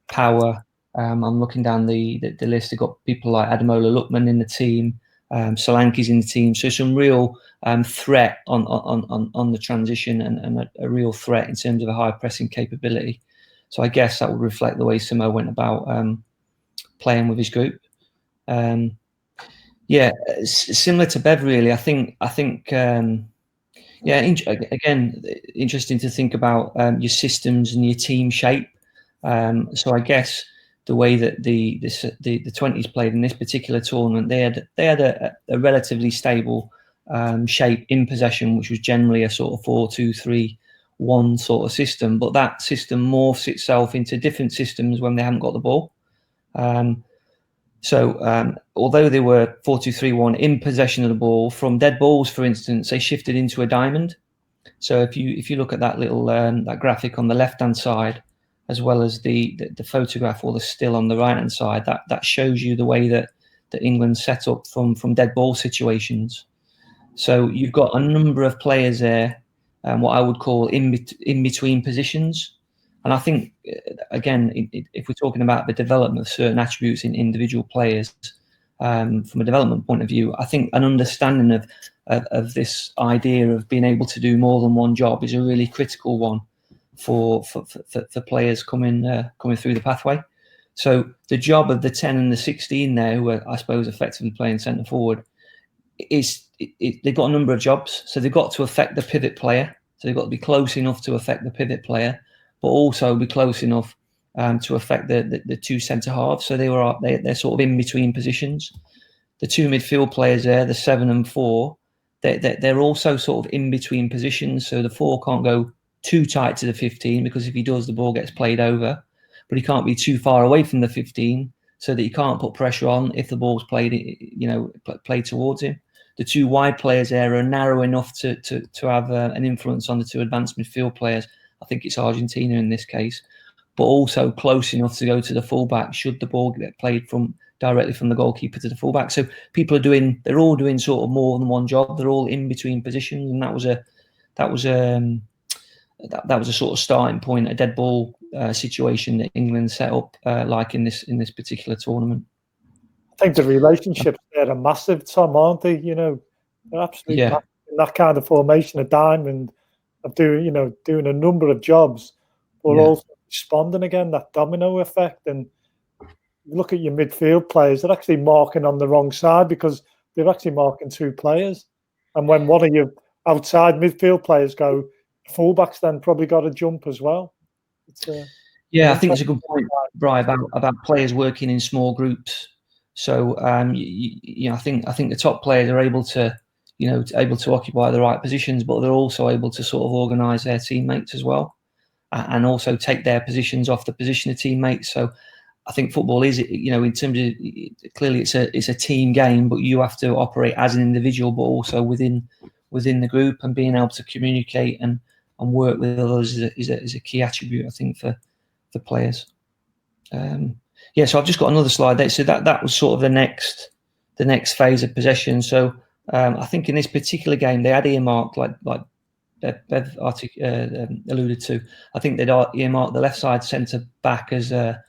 power. I'm looking down the list. They've got people like Ademola Lookman in the team, Solanke's in the team. So some real threat on the transition and a real threat in terms of a high pressing capability. So I guess that would reflect the way Simo went about playing with his group. Yeah, similar to Bev, really. I think. Yeah, again, interesting to think about your systems and your team shape. So I guess the way that the 20s played in this particular tournament, they had a relatively stable shape in possession, which was generally a sort of 4-2-3-1 sort of system. But that system morphs itself into different systems when they haven't got the ball. So although they were 4-2-3-1 in possession of the ball, from dead balls, for instance, they shifted into a diamond. So if you look at that little that graphic on the left hand side, as well as the photograph or the still on the right hand side, that shows you the way that England set up from dead ball situations. So you've got a number of players there, what I would call in between positions. And I think, again, if we're talking about the development of certain attributes in individual players, from a development point of view, I think an understanding of this idea of being able to do more than one job is a really critical one for players coming through the pathway. So the job of the 10 and the 16 there, who are, I suppose, effectively playing centre forward, they've got a number of jobs. So they've got to affect the pivot player. So they've got to be close enough to affect the pivot player, but also be close enough to affect the two centre halves. So they're sort of in between positions. The two midfield players there, the 7 and 4, they're also sort of in between positions. So the 4 can't go too tight to the 15, because if he does, the ball gets played over. But he can't be too far away from the 15, so that he can't put pressure on if the ball's played towards him. The two wide players there are narrow enough to have an influence on the two advanced midfield players. I think it's Argentina in this case, but also close enough to go to the fullback should the ball get played directly from the goalkeeper to the fullback. So they're all doing sort of more than one job. They're all in between positions, and that was a sort of starting point, a dead ball situation that England set up like in this particular tournament. I think the relationships there are massive, Tom, aren't they? They're absolutely massive in that kind of formation, a diamond of doing a number of jobs, but also responding again, that domino effect. And you look at your midfield players, they're actually marking on the wrong side because they're actually marking two players. And when one of your outside midfield players go, fullbacks then probably got to jump as well. I think it's a good point, Brian, about players working in small groups. So I think the top players are able to occupy the right positions, but they're also able to sort of organise their teammates as well, and also take their positions off the position of teammates. So I think football is, in terms of, clearly it's a team game, but you have to operate as an individual, but also within the group, and being able to communicate and work with others is a key attribute, I think, for players. So I've just got another slide there. So that was sort of the next phase of possession. So I think in this particular game they had earmarked, like Bev alluded to, I think they'd earmarked the left side centre back as a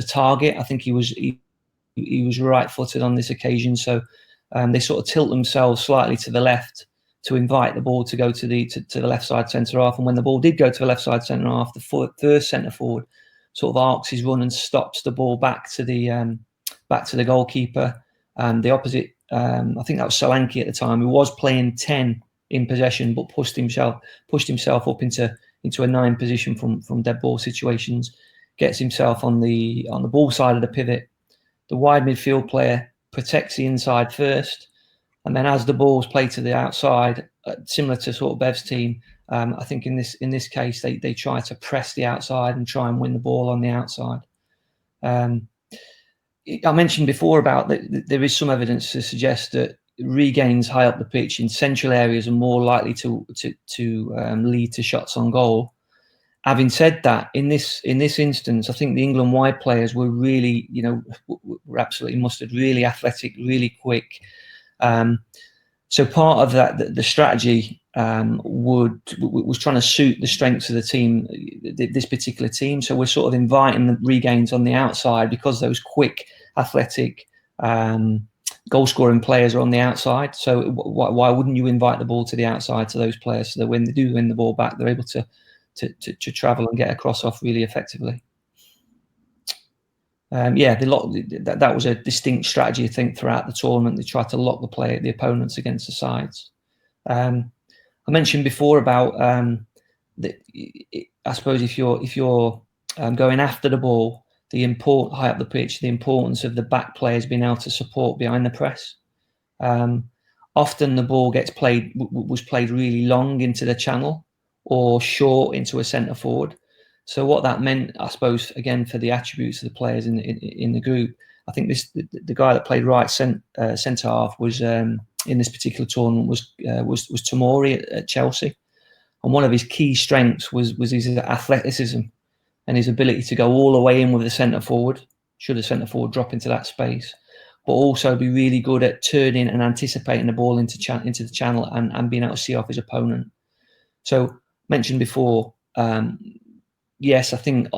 target. I think he was right-footed on this occasion, so they sort of tilt themselves slightly to the left to invite the ball to go to the left side centre half. And when the ball did go to the left side centre half, the first centre forward sort of arcs his run and stops the ball back to the goalkeeper. The opposite, I think that was Solanke at the time, who was playing 10 in possession, but pushed himself up into a 9 position from dead ball situations. Gets himself on the ball side of the pivot. The wide midfield player protects the inside first, and then as the ball's played to the outside, similar to sort of Bev's team, I think in this case they try to press the outside and try and win the ball on the outside. I mentioned before about that there is some evidence to suggest that regains high up the pitch in central areas are more likely to lead to shots on goal. Having said that, in this instance, I think the England wide players were really, were absolutely mustard, really athletic, really quick. So part of that, the strategy was trying to suit the strengths of the team, this particular team. So we're sort of inviting the regains on the outside because those quick, athletic, goal-scoring players are on the outside. So why wouldn't you invite the ball to the outside to those players so that when they do win the ball back, they're able to to travel and get across off really effectively. That was a distinct strategy, I think, throughout the tournament. They tried to lock the opponents against the sides. I mentioned before about I suppose if you're going after the ball, high up the pitch, the importance of the back players being able to support behind the press. Often the ball was played really long into the channel or short into a centre forward. So what that meant, I suppose, again, for the attributes of the players in the group, I think the guy that played right centre half was in this particular tournament was Tomori at Chelsea, and one of his key strengths was his athleticism and his ability to go all the way in with the centre forward, should the centre forward drop into that space, but also be really good at turning and anticipating the ball into the channel and being able to see off his opponent. So mentioned before. Yes, I think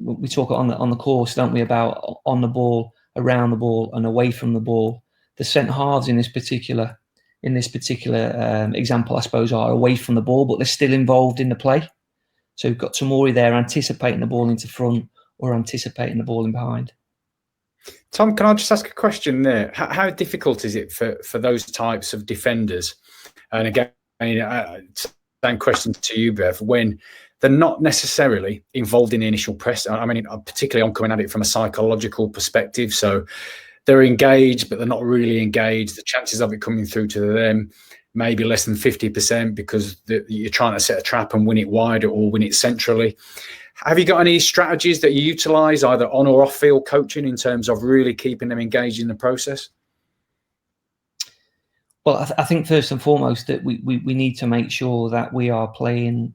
we talk on the course, don't we, about on the ball, around the ball, and away from the ball. The centre halves in this particular example, I suppose, are away from the ball, but they're still involved in the play. So we've got Tomori there anticipating the ball into front or anticipating the ball in behind. Tom, can I just ask a question there? How difficult is it for those types of defenders? And again, same question to you, Bev, when they're not necessarily involved in the initial press. I mean, particularly I'm coming at it from a psychological perspective. So they're engaged, but they're not really engaged. The chances of it coming through to them maybe less than 50% because you're trying to set a trap and win it wide or win it centrally. Have you got any strategies that you utilise either on or off field coaching in terms of really keeping them engaged in the process? Well, I think first and foremost that we need to make sure that we are playing,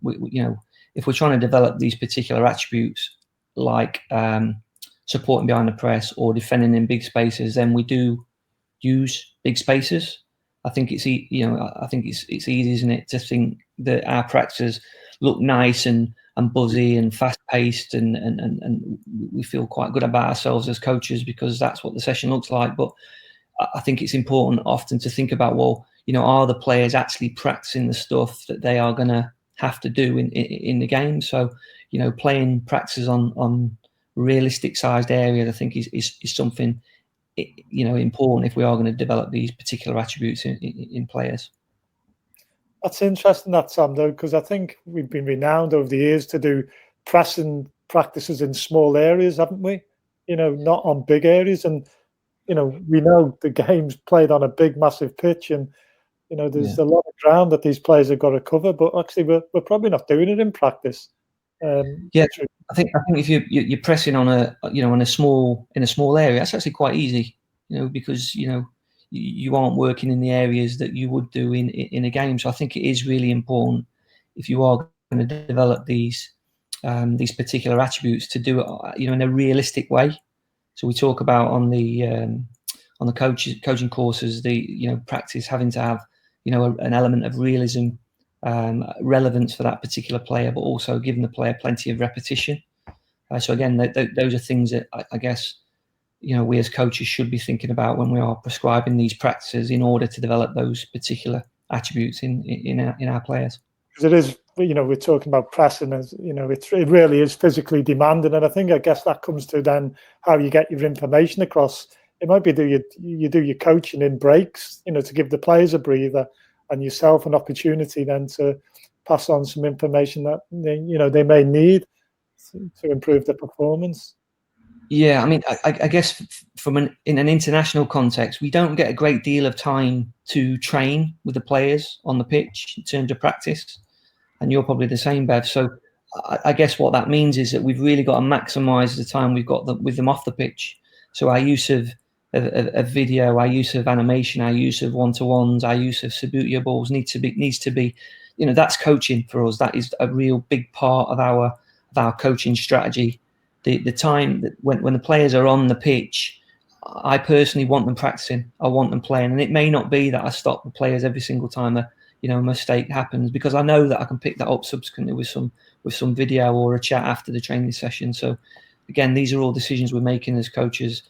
if we're trying to develop these particular attributes like supporting behind the press or defending in big spaces, then we do use big spaces. I think it's easy, isn't it, to think that our practices look nice and buzzy and fast paced and we feel quite good about ourselves as coaches because that's what the session looks like. But I think it's important often to think about, well, are the players actually practicing the stuff that they are going to have to do in the game? So, playing practices on realistic sized areas, I think is something, important if we are going to develop these particular attributes in players. That's interesting, that, Sam, though, because I think we've been renowned over the years to do pressing practices in small areas, haven't we? Not on big areas. And, we know the game's played on a big, massive pitch and, there's a lot of ground that these players have got to cover, but actually we're probably not doing it in practice. I think if you're pressing on in a small area, that's actually quite easy, because you aren't working in the areas that you would do in a game. So I think it is really important if you are going to develop these particular attributes to do it, in a realistic way. So we talk about on the coaching courses, the practice having to have an element of realism, relevance for that particular player, but also giving the player plenty of repetition. So again, those are things that I guess we as coaches should be thinking about when we are prescribing these practices in order to develop those particular attributes in our players. Because it is, we're talking about pressing as it really is physically demanding, and I guess that comes to then how you get your information across. It might be you do your coaching in breaks, to give the players a breather and yourself an opportunity then to pass on some information that they may need to improve their performance. Yeah, I mean, I guess in an international context, we don't get a great deal of time to train with the players on the pitch in terms of practice, and you're probably the same, Bev. So I guess what that means is that we've really got to maximise the time we've got with them off the pitch. So our use of video, our use of animation, our use of one-to-ones, our use of Subbuteo balls needs to be, that's coaching for us. That is a real big part of our coaching strategy. The time that when the players are on the pitch, I personally want them practicing. I want them playing, and it may not be that I stop the players every single time a mistake happens, because I know that I can pick that up subsequently with some video or a chat after the training session. So again, these are all decisions we're making as coaches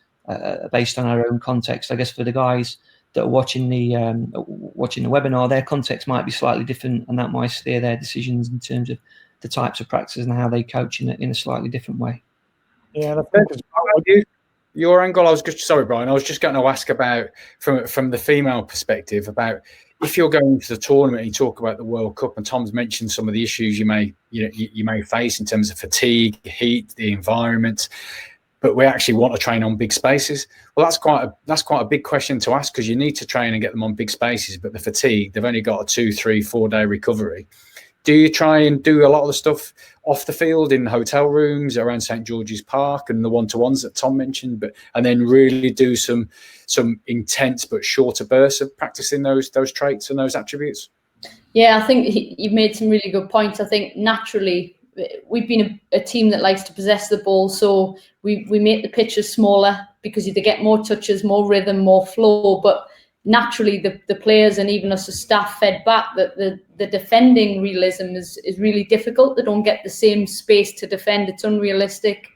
based on our own context. I guess for the guys that are watching the webinar, their context might be slightly different, and that might steer their decisions in terms of the types of practices and how they coach in a slightly different way. Yeah, and I think your angle, I was just sorry, Brian. I was just going to ask about from the female perspective about if you're going to the tournament and you talk about the World Cup, and Tom's mentioned some of the issues you may face in terms of fatigue, heat, the environment, but we actually want to train on big spaces. Well, that's quite a big question to ask, because you need to train and get them on big spaces, but the fatigue, they've only got a 2, 3, 4 day recovery. Do you try and do a lot of the stuff off the field in hotel rooms around St. George's Park and the one-to-ones that Tom mentioned, and then really do some intense but shorter bursts of practicing those traits and those attributes? Yeah, I think you've made some really good points. I think naturally we've been a team that likes to possess the ball, so we make the pitches smaller because they get more touches, more rhythm, more flow, but naturally the players and even us as staff fed back that the defending realism is really difficult. They don't get the same space to defend. It's unrealistic.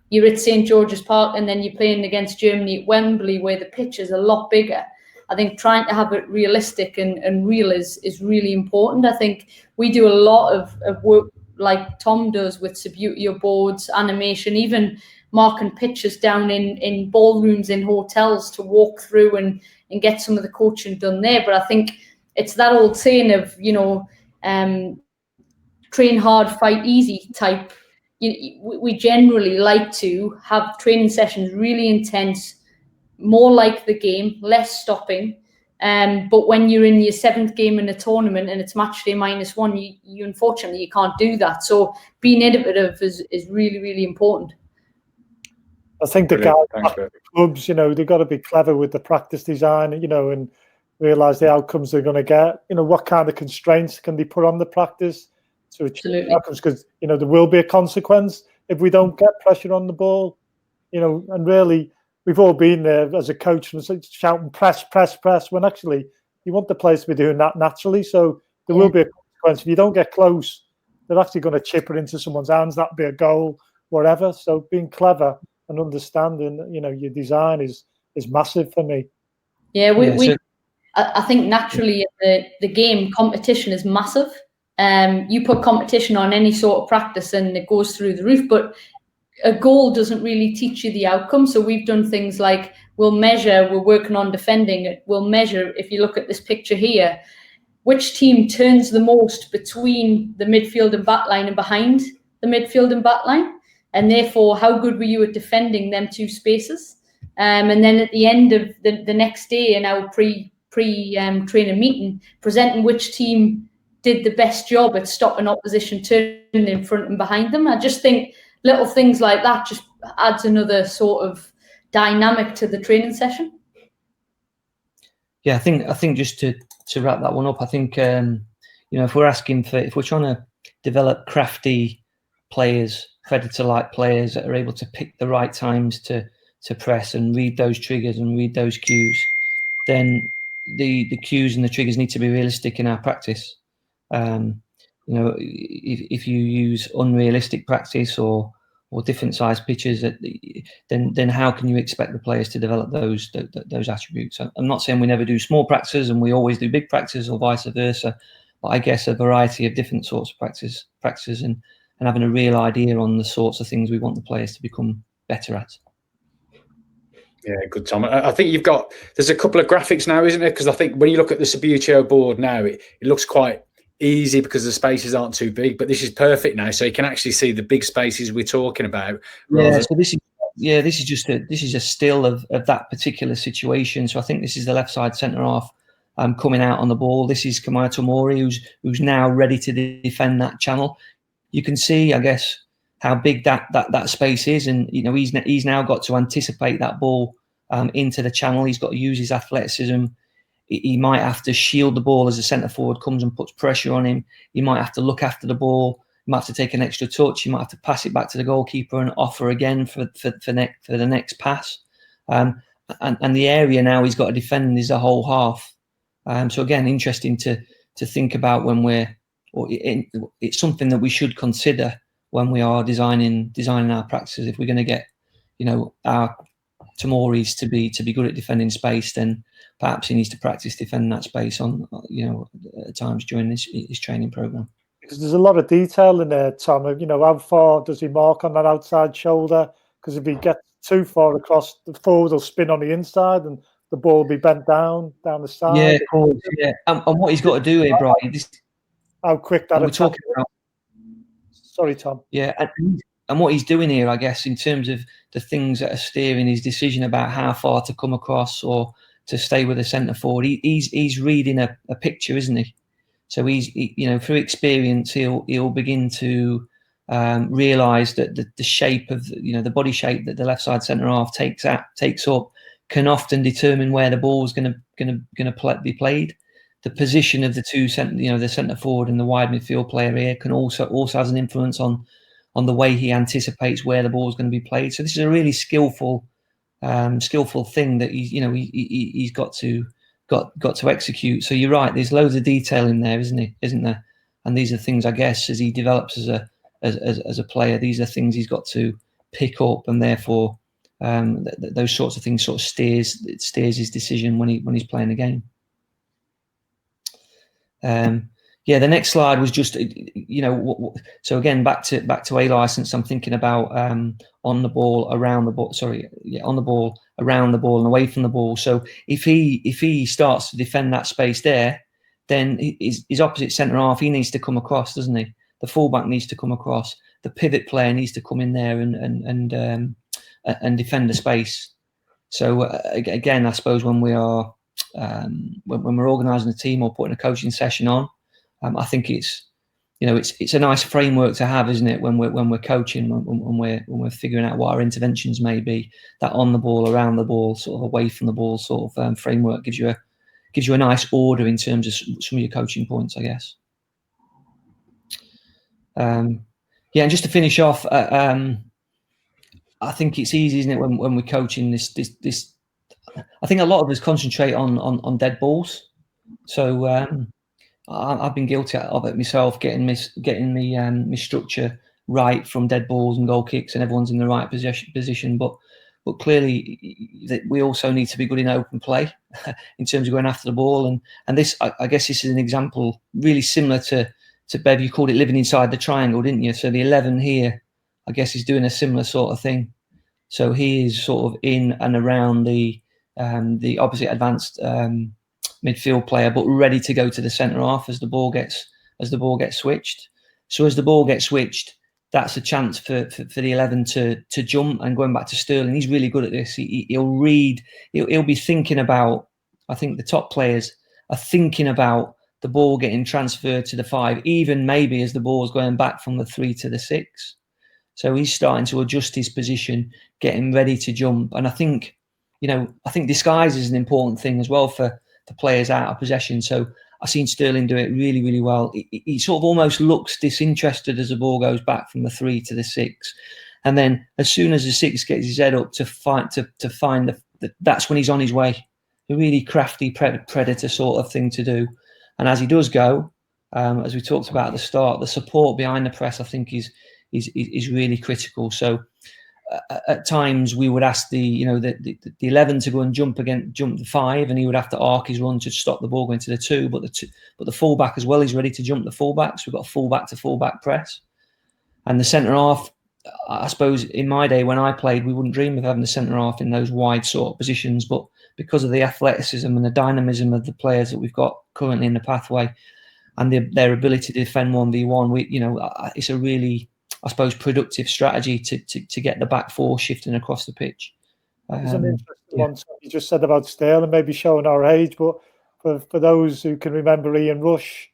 You're at St. George's Park and then you're playing against Germany at Wembley, where the pitch is a lot bigger. I think trying to have it realistic and real is really important. I think we do a lot of work like Tom does with Subbuteo boards, animation, even marking pitches down in ballrooms in hotels to walk through and get some of the coaching done there. But I think it's that old saying of, train hard, fight easy type. We generally like to have training sessions really intense, more like the game, less stopping. But when you're in your 7th game in a tournament and it's match day -1, you unfortunately you can't do that. So being innovative is really, really important. I think the guys at the clubs, they've got to be clever with the practice design, and realise the outcomes they're going to get. What kind of constraints can they put on the practice to achieve outcomes? Because there will be a consequence if we don't get pressure on the ball. And really, we've all been there as a coach and shouting press, press, press, when actually you want the players to be doing that naturally. So there will be a consequence. If you don't get close, they're actually going to chip it into someone's hands. That'd be a goal, whatever. So being clever and understanding, your design is massive for me. Yeah, I think naturally in the game, competition is massive. You put competition on any sort of practice and it goes through the roof, but a goal doesn't really teach you the outcome. So we've done things like we're working on defending it. We'll measure, if you look at this picture here, which team turns the most between the midfield and backline and behind the midfield and backline. And therefore, how good were you at defending them 2 spaces? And then at the end of the next day in our pre-training meeting, presenting which team did the best job at stopping opposition turning in front and behind them. I just think little things like that just adds another sort of dynamic to the training session. Yeah, I think just to wrap that one up, I think if we're trying to develop crafty players, predator-like players that are able to pick the right times to press and read those triggers and read those cues, then the cues and the triggers need to be realistic in our practice. If you use unrealistic practice or different size pitches, then how can you expect the players to develop those attributes? I'm not saying we never do small practices and we always do big practices or vice versa, but I guess a variety of different sorts of practices and having a real idea on the sorts of things we want the players to become better at. Yeah, good, Tom. I think there's a couple of graphics now, isn't it? Because I think when you look at the Subbuteo board now, it looks quite easy because the spaces aren't too big, but this is perfect now, so you can actually see the big spaces we're talking about. So this is just a still of that particular situation. So I think this is the left side centre half coming out on the ball. This is Kamaya Tomori, who's now ready to defend that channel. You can see, I guess, how big that space is, and he's now got to anticipate that ball into the channel. He's got to use his athleticism. He might have to shield the ball as the centre forward comes and puts pressure on him. He might have to look after the ball. He might have to take an extra touch. He might have to pass it back to the goalkeeper and offer again for the next pass. And the area now he's got to defend is the whole half. So again, interesting to think about it's something that we should consider when we are designing our practices. If we're going to get, our Tomoris to be good at defending space, then perhaps he needs to practice defending that space on, at times during his training program. because there's a lot of detail in there, Tom. You know, how far does he mark on that outside shoulder? Because if he gets too far across, the forward will spin on the inside and the ball will be bent down the side. Yeah, of course. Yeah, and what he's got to do here, Brian, how quick that we're talking about. Sorry, Tom. Yeah, and what he's doing here, I guess, in terms of the things that are steering his decision about how far to come across or to stay with a centre forward, he's reading a picture, isn't he? So you know, through experience, he'll begin to realise that the shape of, you know, the body shape that the left side centre half takes up can often determine where the ball is going to be played. The position of the two the centre forward and the wide midfield player here can also has an influence on the way he anticipates where the ball is going to be played. So this is a really skillful thing that he's got to execute. So you're right. There's loads of detail in there, isn't there? And these are things, I guess, as he develops as a player, these are things he's got to pick up, and therefore those sorts of things sort of steers his decision when he's playing the game. Yeah, the next slide was just, you know, so again, back to A license. I'm thinking about on the ball, around the ball. Sorry, yeah, on the ball, around the ball, and away from the ball. So if he starts to defend that space there, then his opposite centre half, he needs to come across, doesn't he? The fullback needs to come across. The pivot player needs to come in there and defend the space. So again, I suppose when we are when we're organising a team or putting a coaching session on, I think it's a nice framework to have, isn't it? When we're coaching, when we're figuring out what our interventions may be, that on the ball, around the ball, sort of away from the ball sort of framework gives you a nice order in terms of some of your coaching points, I guess. Yeah, and just to finish off, I think it's easy, isn't it, when we're coaching this. I think a lot of us concentrate on dead balls. So I've been guilty of it myself, getting my structure right from dead balls and goal kicks, and everyone's in the right position. But clearly, we also need to be good in open play in terms of going after the ball. And this, I guess, this is an example really similar to Bev. You called it living inside the triangle, didn't you? So the 11 here, I guess, is doing a similar sort of thing. So he is sort of in and around the opposite advanced midfield player, but ready to go to the centre half as the ball gets switched. So as the ball gets switched, that's a chance for the 11 to jump. And going back to Sterling, he's really good at this. He'll be thinking about, I think the top players are thinking about the ball getting transferred to the 5, even maybe as the ball is going back from the 3 to the 6. So he's starting to adjust his position, getting ready to jump. And I think disguise is an important thing as well for the players out of possession. So I've seen Sterling do it really, really well. He sort of almost looks disinterested as the ball goes back from the 3 to the 6. And then as soon as the 6 gets his head up to find that's when he's on his way. A really crafty predator sort of thing to do. And as he does go, as we talked about at the start, the support behind the press, I think, is really critical. So at times we would ask the 11 to go and jump the 5, and he would have to arc his run to stop the ball going to the 2. But the fullback as well is ready to jump the fullback. So we've got a fullback to fullback press, and the centre half. I suppose in my day when I played, we wouldn't dream of having the centre half in those wide sort of positions, but because of the athleticism and the dynamism of the players that we've got currently in the pathway, and their ability to defend 1v1, it's a really, I suppose, productive strategy to get the back 4 shifting across the pitch. It's an interesting one. You just said about Sterling, maybe showing our age, but for those who can remember Ian Rush,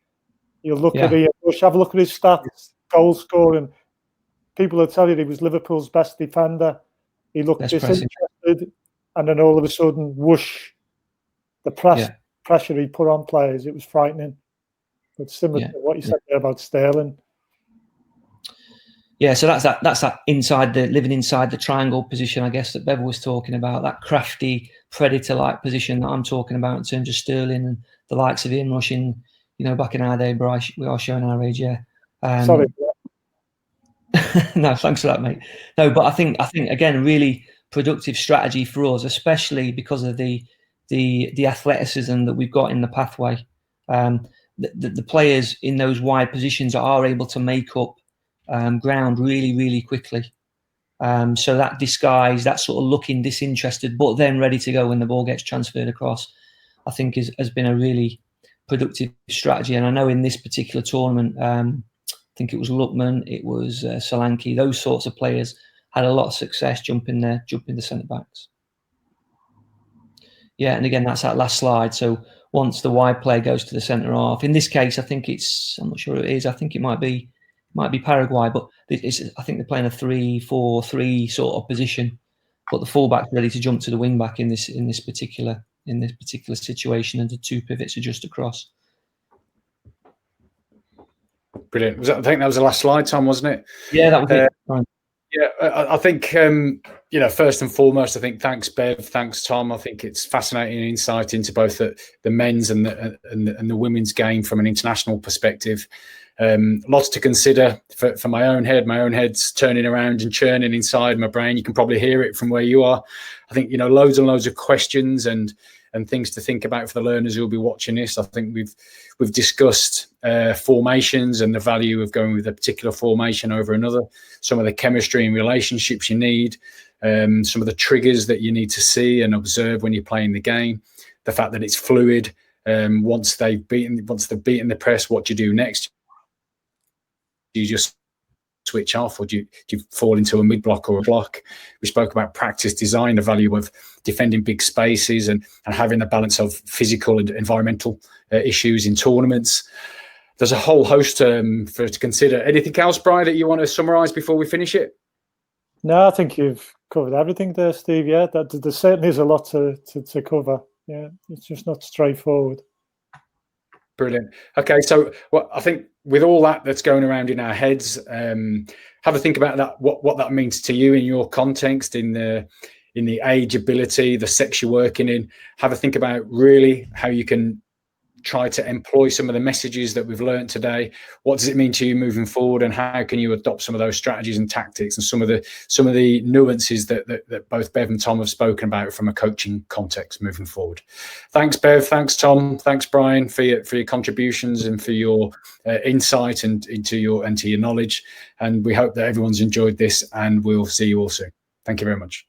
you'll look at Ian Rush, have a look at his stats, goal scoring. People will tell you he was Liverpool's best defender. He looked disinterested, and then all of a sudden, whoosh, the pressure he put on players, it was frightening. It's similar to what you said there about Sterling. Yeah, so that's that living inside the triangle position, I guess, that Bev was talking about, that crafty predator-like position that I'm talking about in terms of Sterling and the likes of Ian Rush in, back in our day, Bryce, we are showing our age, Sorry. No, thanks for that, mate. No, but I think again, really productive strategy for us, especially because of the athleticism that we've got in the pathway. the players in those wide positions are able to make up ground really, really quickly. So that disguise, that sort of looking disinterested, but then ready to go when the ball gets transferred across, I think has been a really productive strategy. And I know in this particular tournament, I think it was Lookman, it was Solanke, those sorts of players had a lot of success jumping the centre backs. Yeah, and again, that's that last slide. So once the wide player goes to the centre half, in this case, I think I'm not sure who it is. I think it might be Paraguay, but I think they're playing a 3-4-3 sort of position. But the fullback's ready to jump to the wing back in this particular situation, and the two pivots are just across. Brilliant. I think that was the last slide, Tom, wasn't it? Yeah, that was it. Yeah, I think, first and foremost, I think thanks, Bev, thanks, Tom. I think it's fascinating insight into both the men's and the women's game from an international perspective. Lots to consider for my own head. My own head's turning around and churning inside my brain. You can probably hear it from where you are. I think, loads and loads of questions and things to think about for the learners who will be watching this. I think we've discussed formations and the value of going with a particular formation over another, some of the chemistry and relationships you need, some of the triggers that you need to see and observe when you're playing the game, the fact that it's fluid. Once they've beaten the press, what do you do next? Do you just switch off, or do you fall into a mid block or a block? We spoke about practice design, the value of defending big spaces and having the balance of physical and environmental issues in tournaments. There's a whole host to consider. Anything else, Brian, that you want to summarise before we finish it? No, I think you've covered everything there, Steve. Yeah, there certainly is a lot to cover. Yeah, it's just not straightforward. Brilliant. Okay, so I think with all that's going around in our heads, have a think about that. What that means to you in your context, in the age, ability, the sex you're working in. Have a think about really how you can try to employ some of the messages that we've learned today. What does it mean to you moving forward, and how can you adopt some of those strategies and tactics and some of the nuances that both Bev and Tom have spoken about from a coaching context moving forward. Thanks, Bev. Thanks, Tom. Thanks, Brian, for your contributions and for your insight and into your knowledge. And we hope that everyone's enjoyed this, and we'll see you all soon. Thank you very much.